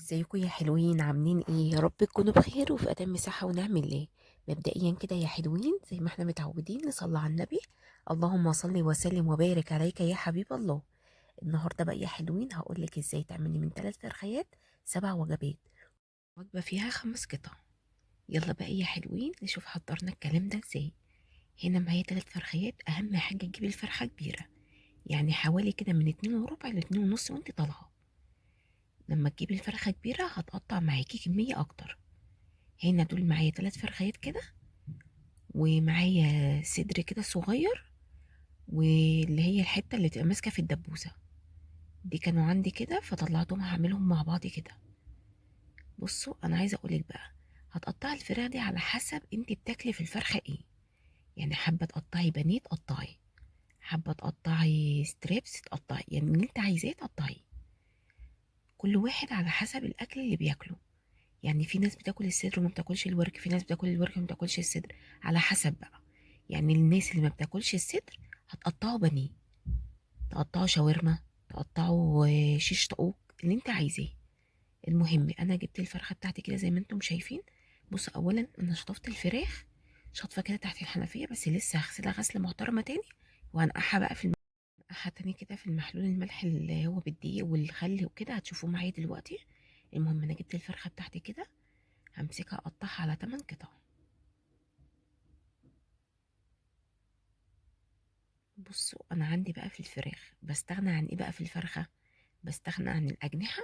ازيكم يا حلوين؟ عاملين ايه؟ يا رب تكونوا بخير وفي اتم صحة ونعم الله. مبدئيا كده يا حلوين، زي ما احنا متعودين نصلي على النبي. اللهم صل وسلم وبارك عليك يا حبيب الله. النهارده بقى يا حلوين هقولك ازاي تعملي من 3 فرخيات 7 وجبات، وجبة فيها 5 قطع. يلا بقى يا حلوين نشوف حضرنا الكلام ده ازاي. هنا معايا 3 فرخيات. اهم حاجة تجيبي الفرخة كبيرة، يعني حوالي كده من 2 وربع ل2 ونص وانت طالعة. لما تجيبي الفرخة كبيرة هتقطع معاكي كمية اكتر. هنا دول معايا 3 فرخيات كده، ومعايا صدر كده صغير، واللي هي الحتة اللي تبقى ماسكة في الدبوسة دي كانوا عندي كده فطلعتهم هعملهم مع بعض كده. بصوا انا عايزة اقولك بقى، هتقطعي الفراخ دي على حسب انت بتاكلي في الفرخة ايه. يعني حابة تقطعي بانيه تقطعي، حابة تقطعي ستريبس تقطعي، يعني اللي انت عايزاه تقطعي. كل واحد على حسب الاكل اللي بياكله. يعني في ناس بتاكل الصدر وما بتاكلش الورك، في ناس بتاكل الورك وما بتاكلش الصدر، على حسب بقى. يعني الناس اللي ما بتاكلش الصدر هتقطعه بانيه، تقطعه شاورما، تقطعه شيش طاووق، اللي انت عايزاه. المهم انا جبت الفرخه بتاعتي كده زي ما انتم شايفين. بص اولا انا شطفت الفراخ شطفه كده تحت الحنفيه، بس لسه هغسلها غسله محترمه تاني، وهنقعها بقى هنقعها تاني كده في المحلول الملح اللي هو بالدقيق والخل وكده، هتشوفوه معايا دلوقتي. المهم انا جبت الفرخه بتاعتي كده، همسكها اقطعها على 8 قطع. بصوا انا عندي بقى في الفراخ بستغنى عن ايه بقى في الفرخه؟ بستغنى عن الاجنحه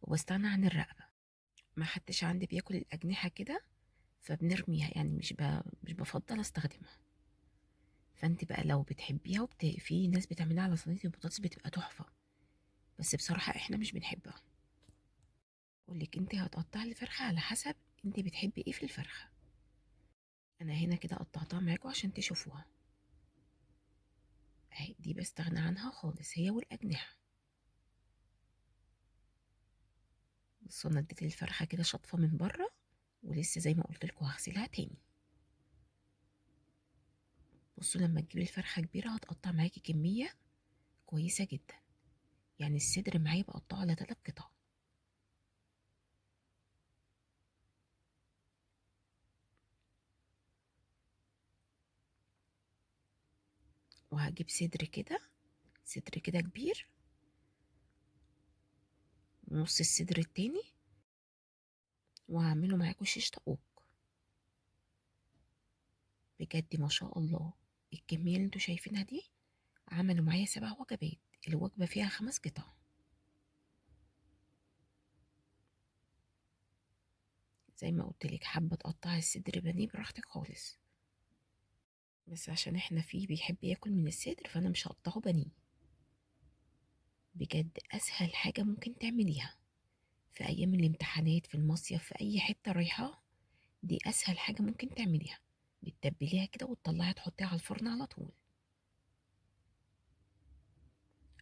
وبستغنى عن الرقبه. ما حدش عندي بياكل الاجنحه كده فبنرميها، يعني مش بفضل استخدمها. فانت بقى لو بتحبيها في ناس بتعملها على صينيه البطاطس بتبقى تحفه، بس بصراحه احنا مش بنحبها. اقولك انت هتقطعي الفرخه على حسب انت بتحبي ايه في الفرخه. انا هنا كده قطعتها معاكم عشان تشوفوها. اهي دي بستغنى عنها خالص، هي والاجنحه. بصوا انا اديت الفرخه كده شطفه من بره، ولسه زي ما قلت لكم هغسلها تاني. بصوا لما تجيبي الفرخه كبيره هتقطع معاكي كميه كويسه جدا. يعني الصدر معايا بقطعه على 3 قطع. وهجيب صدر كده كبير، ونص الصدر التاني، وهعمله معاكم شيش طاووق. بجد ما شاء الله، الكميه اللي انتوا شايفينها دي عملوا معايا 7 وجبات. الوجبه فيها 5 قطع. زي ما قلت لك، حابه تقطعي الصدر بانيه براحتك خالص، بس عشان احنا فيه بيحب ياكل من الصدر فانا مش هقطعه بانيه. بجد اسهل حاجه ممكن تعمليها في ايام الامتحانات، في المصيف، في اي حته رايحه، دي اسهل حاجه ممكن تعمليها. بتتبليها كده وتطلعيها تحطيها على الفرن على طول.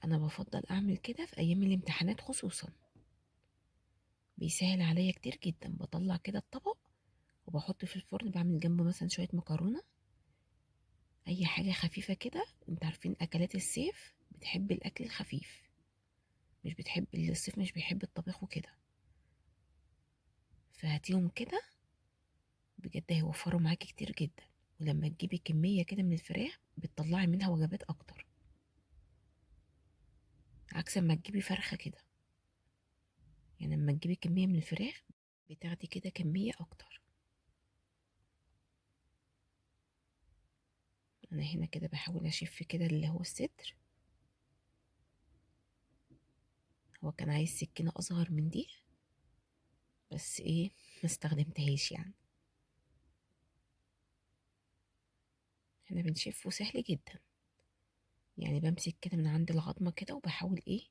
انا بفضل اعمل كده في ايام الامتحانات خصوصا، بيسهل عليا كتير جدا. بطلع كده الطبق وبحط في الفرن، بعمل جنبه مثلا شويه مكرونه، اي حاجه خفيفه كده. انت عارفين اكلات الصيف بتحب الاكل الخفيف، مش بتحب الصيف مش بيحب الطبيخ وكده. فهاتيهم كده، بجد هيوفروا معاكي كتير جدا. ولما تجيبي كميه كده من الفراخ بتطلعي منها وجبات اكتر، عكس ما تجيبي فرخه كده. يعني لما تجيبي كميه من الفراخ بتاخدي كده كميه اكتر. انا هنا كده بحاول اشف كده اللي هو الصدر. هو كان عايز سكينه اصغر من دي، بس ايه، ما استخدمتهاش يعني. احنا بنشفه سهل جدا. يعني بمسك كده من عند العظمه كده وبحاول ايه،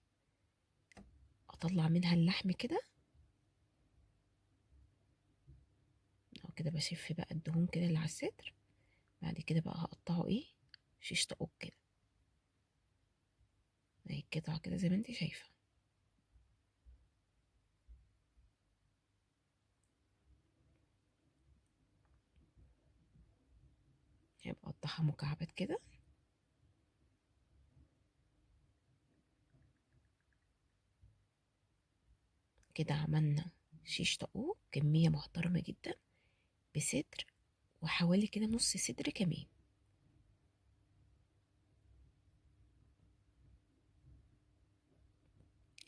اطلع منها اللحم كده. او كده بشف بقى الدهون كده اللي على الصدر. بعد كده بقى هقطعه ايه، شيش طاووق كده، اهي قطع كده زي ما انت شايفه. هيبقى اقطعها مكعبات كده. كده عملنا شيش طاووق كمية محترمة جدا بصدر، وحوالي كده نص صدر كمان.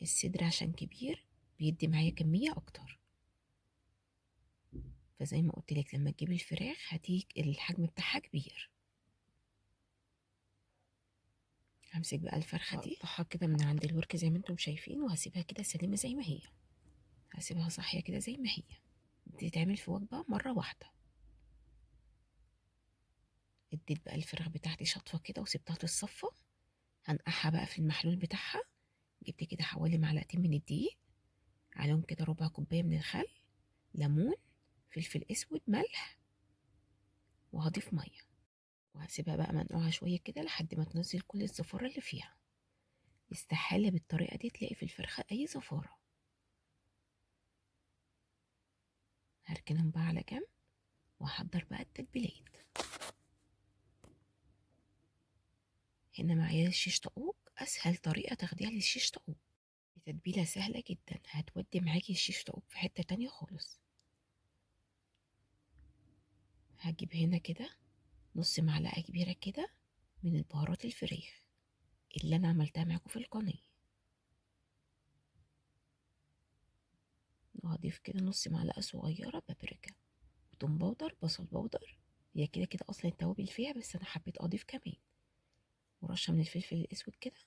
الصدر عشان كبير بيدي معايا كمية اكتر، فزي ما قلت لك لما تجيبي الفراخ هتيجي الحجم بتاعها كبير. همسك بقى الفرخة دي اقطعها كده من عند الورك زي ما انتم شايفين، وهسيبها كده سليمة زي ما هي، هسيبها صاحية كده زي ما هي. دي تتعمل في وجبة مرة واحدة. اديت بقى الفراخ بتاعتي شطفة كده وسبتها تتصفى. هنقعها بقى في المحلول بتاعها. جبت كده حوالي معلقتين من الدقيق، عليهم كده ربع كوباية من الخل، ليمون، فلفل اسود، ملح، وهضيف مية، وهسيبها بقى منقوعة شوية كده لحد ما تنزل كل الزفارة اللي فيها. استحالة بالطريقة دي تلاقي في الفرخة أي زفارة. هركنهم بقى على جنب وأحضر بقى التتبيلات. هنا معايا الشيش طاووق، أسهل طريقة تاخديها للشيش طاووق. تتبيلة سهلة جدا هتودي معاكي الشيش طاووق في حتة تانية خالص. هجيب هنا كده نص معلقة كبيرة كده من البهارات الفراخ اللي أنا عملتها معاكم في القناة، وهضيف كده نص معلقة صغيرة بابريكا، وتوم باودر، بصل باودر، هي كده كده أصلا التوابل فيها بس أنا حبيت أضيف كمان، ورشة من الفلفل الأسود كده،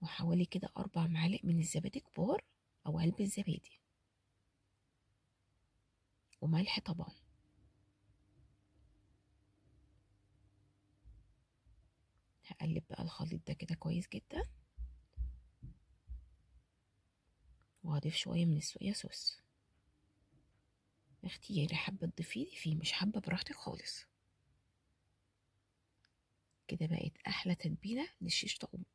وحوالي كده 4 معالق من الزبادي كبار أو علبة زبادي، وملح طبعا. هقلب بقى الخليط ده كده كويس جدا، وهضيف شوية من الصويا صوص. اختياري، حابة تضيفيه فيه، مش حابة براحتك خالص. كده بقت أحلى تتبيلة للشيش طاووق.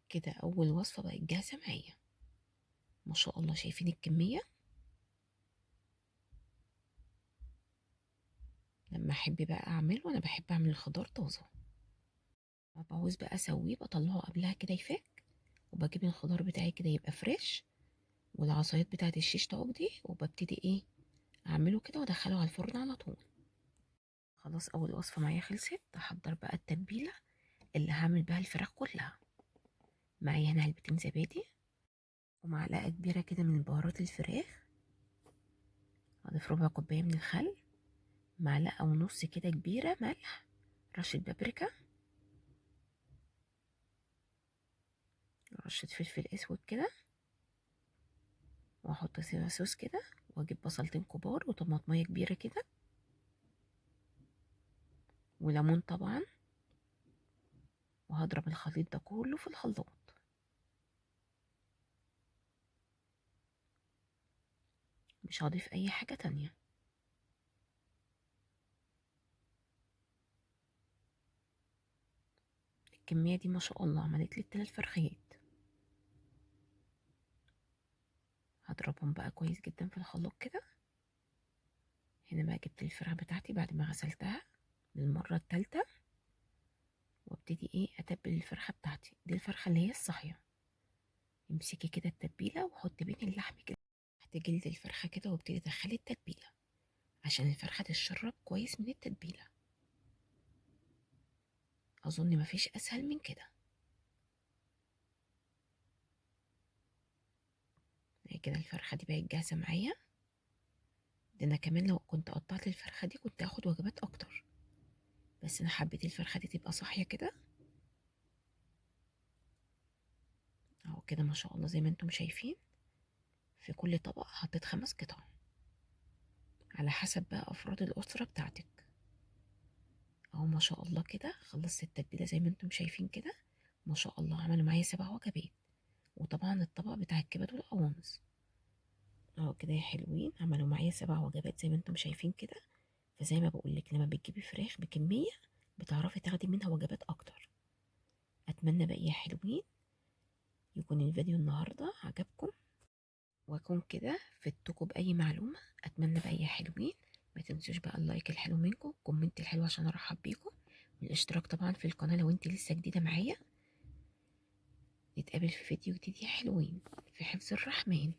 كده أول وصفة بقت جاهزة معايا، ما شاء الله. شايفين الكمية؟ لما أحب بقى أعمله، أنا بحب أعمل الخضار طازة، ما بعوز بقى أسويه بطلعه قبلها كده يفك، وبجيب الخضار بتاعي كده يبقى فريش، والعصايات بتاعت الشيش طاووق دي، وببتدي إيه أعمله كده وأدخله على الفرن على طول. خلاص أول وصفة معايا خلصت. أحضر بقى التتبيلة اللي هعمل بها الفراخ كلها. معايا هنا علبتين زبادي، ومعلقة كبيرة كده من بهارات الفراخ، هضيف ربع كوباية من الخل، معلقة ونص كده كبيرة ملح، رشة بابريكا، رشة فلفل اسود كده، واحط صويا صوص كده، واجيب بصلتين كبار وطماطمية كبيرة كده، وليمون طبعا، وهضرب الخليط ده كله في الخلاط. مش هضيف اي حاجة تانية. الكمية دي ما شاء الله عملت لي 3 فرخيات. هضربهم بقى كويس جدا في الخلاط كده. هنا بقى جبت الفراخ بتاعتي بعد ما غسلتها للمرة التالتة، وابتدي ايه اتبل الفرخة بتاعتي دي، الفرخة اللي هي الصاحية. امسكي كده التتبيلة وحطي بين اللحم كده تحت جلد الفرخة كده، وابتدي دخلي التتبيلة عشان الفرخة تشرب كويس من التتبيلة. اظن مفيش اسهل من كده. هي كده الفرخة دي بقت جاهزة معايا. ده انا كمان لو كنت قطعت الفرخة دي كنت هاخد وجبات اكتر، بس انا حبيت الفرخة دي تبقى صاحية كده. اهو كده ما شاء الله زي ما انتم شايفين، في كل طبق حطيت 5 قطع على حسب بقى افراد الاسرة بتاعتك. اهو ما شاء الله كده خلصت التتبيلة زي ما انتم شايفين كده. ما شاء الله عملوا معايا 7 وجبات، وطبعا الطبق بتاع الكبد والقوانص. اهو كده يا حلوين، عملوا معايا 7 وجبات زي ما انتم شايفين كده. فزي ما بقولك لما بتجيبي فراخ بكمية بتعرفي تاخدي منها وجبات اكتر. اتمنى بقى يا حلوين يكون الفيديو النهاردة عجبكم، واكون كده فدتكم باي معلومة. اتمنى بقى يا حلوين ما تنسوش بقى اللايك الحلو منكم، الكومنت الحلو عشان ارحب بيكم، والاشتراك طبعا في القناة لو انت لسه جديدة معايا. نتقابل في فيديو جديد يا حلوين، في حفظ الرحمن.